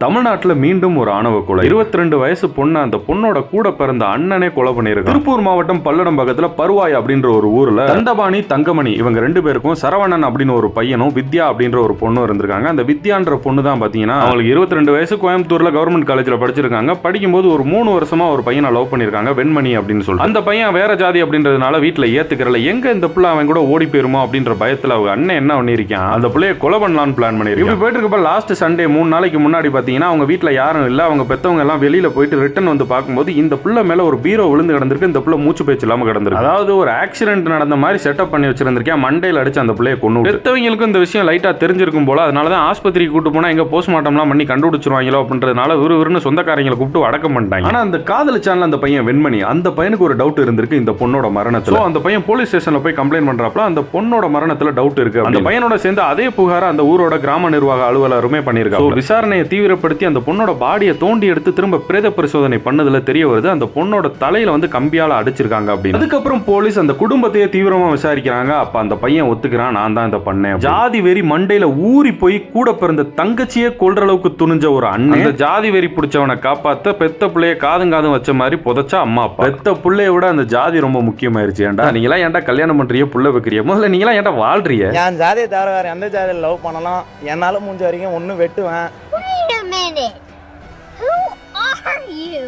தமிழ்நாட்டுல மீண்டும் ஒரு ஆணவ கொலை. 22 வயசு பொண்ணு, அந்த பொண்ணோட கூட பிறந்த அண்ணனே கொலை பண்ணிருக்காங்க. திருப்பூர் மாவட்டம் பல்லடம் பக்கத்துல பருவாய் அப்படின்ற ஒரு ஊர்ல தண்டபாணி தங்கமணி இவங்க 2 பேருக்கும் சரவணன் அப்படின்னு ஒரு பையனும் வித்யா அப்படின்ற ஒரு பொண்ணும் இருந்திருக்காங்க. அந்த வித்யான்ற பொண்ணு தான் பாத்தீங்கன்னா அவங்களுக்கு 22 வயசு, கோயம்புத்தூர்ல கவர்மெண்ட் காலேஜ்ல படிச்சிருக்காங்க. படிக்கும்போது ஒரு 3 வருஷமா ஒரு பையனை லவ் பண்ணிருக்காங்க, வெண்மணி அப்படின்னு சொல்லி. அந்த பையன் வேற ஜாதி அப்படின்றதுனால வீட்டுல ஏத்துக்கிறல, எங்க இந்த புள்ள அவன் கூட ஓடி போயிருமோ அப்படின்ற பயத்துல அவங்க அண்ணன் என்ன பண்ணிருக்கான், அந்த பிள்ளைய கொலை பண்ணலான்னு பிளான் பண்ணிருக்கான். இப்படி போயிட்டு இருக்கப்ப லாஸ்ட் சண்டே 3 நாளைக்கு முன்னாடி அவங்க வீட்ல யாரும் இல்ல, அவங்க பெத்தவங்க எல்லாம் வெளியில போயிட்டு ரிட்டர்ன் வந்து பார்க்கும்போது இந்த புள்ள மேல ஒரு பீரோ விழுந்து கிடந்திருக்கு. இந்த புள்ள மூச்சு பேச்சு இல்லாம கிடந்திருக்கு. அதாவது ஒரு ஆக்சிடென்ட் நடந்த மாதிரி செட்டப் பண்ணி வச்சிருந்திருக்கேன். மண்டையில அடிச்சு அந்த புள்ளைய கொன்னு. பெத்தவங்களுக்கும் இந்த விஷயம் லைட்டா தெரிஞ்சிருக்கும் போல. அதனாலதான் ஆஸ்பத்திரிக்கு கூட்டு போனா எங்க போஸ்ட்மார்ட்டம்லாம் பண்ணி கண்டுபிடிச்சிருவாங்களோ அப்படின்றதுனால விறுவிறுன்னு சொந்தக்காரங்களை கூப்பிட்டு அடக்கம் பண்ணிட்டாங்க. ஆனா அந்த காதலிச்சான்ல அந்த பையன் வெண்மணி, அந்த பையனுக்கு ஒரு டவுட் இருந்திருக்கு இந்த பொண்ணோட மரணத்துல. அந்த பையன் போலீஸ் ஸ்டேஷன்ல போய் கம்ப்ளைண்ட் பண்றாப்ல, அந்த பொண்ணோட மரணத்துல டவுட் இருக்கு. அந்த பையனோட சேர்ந்து அதே புகார அந்த ஊரோட கிராம நிர்வாக அலுவலருமே பண்ணிருக்காங்க. விசாரணையை தீவிரப்படுத்தி அந்த பொண்ணோட பாடியை தோண்டி எடுத்து திரும்ப பிரேத பரிசோதனை பண்ணதுல தெரிய வருது அந்த பொண்ணோட தலையில வந்து கம்பியால அடிச்சிருக்காங்க அப்படின்னு. அதுக்கப்புறம் போலீஸ் அந்த குடும்பத்தையே தீவிரமா விசாரிக்கிறாங்க. அப்ப அந்த பையன் ஒத்துக்கிறான், நான் தான் இதை பண்ணேன். ஜாதி வெறி மண்டையில ஊறி போய் கூட பிறந்த தங்கச்சியே கொல்ற அளவுக்கு துணிஞ்ச ஒரு அண்ணன் அந்த ஜாதி வெறி பிடிச்சவனை காப்பாத்த பெத்த பிள்ளைய காதும் வச்ச மாதிரி புதைச்சா அம்மா அப்பா. பெத்த பிள்ளைய விட அந்த ஜாதி ரொம்ப முக்கியமாயிருச்சு. ஏன்டா நீங்களா ஏன்டா கல்யாணம் பண்றீங்க, புள்ள வைக்கிறீங்க, முதல்ல நீங்களா ஏன்டா வாழ்றீங்க? என் ஜாதியை தவிர வேற எந்த ஜாதியில் லவ் பண்ணலாம், என்னால முடிஞ்ச வரைக்கும் ஒன்னு வெட்டுவேன். Wait a minute. Who are you?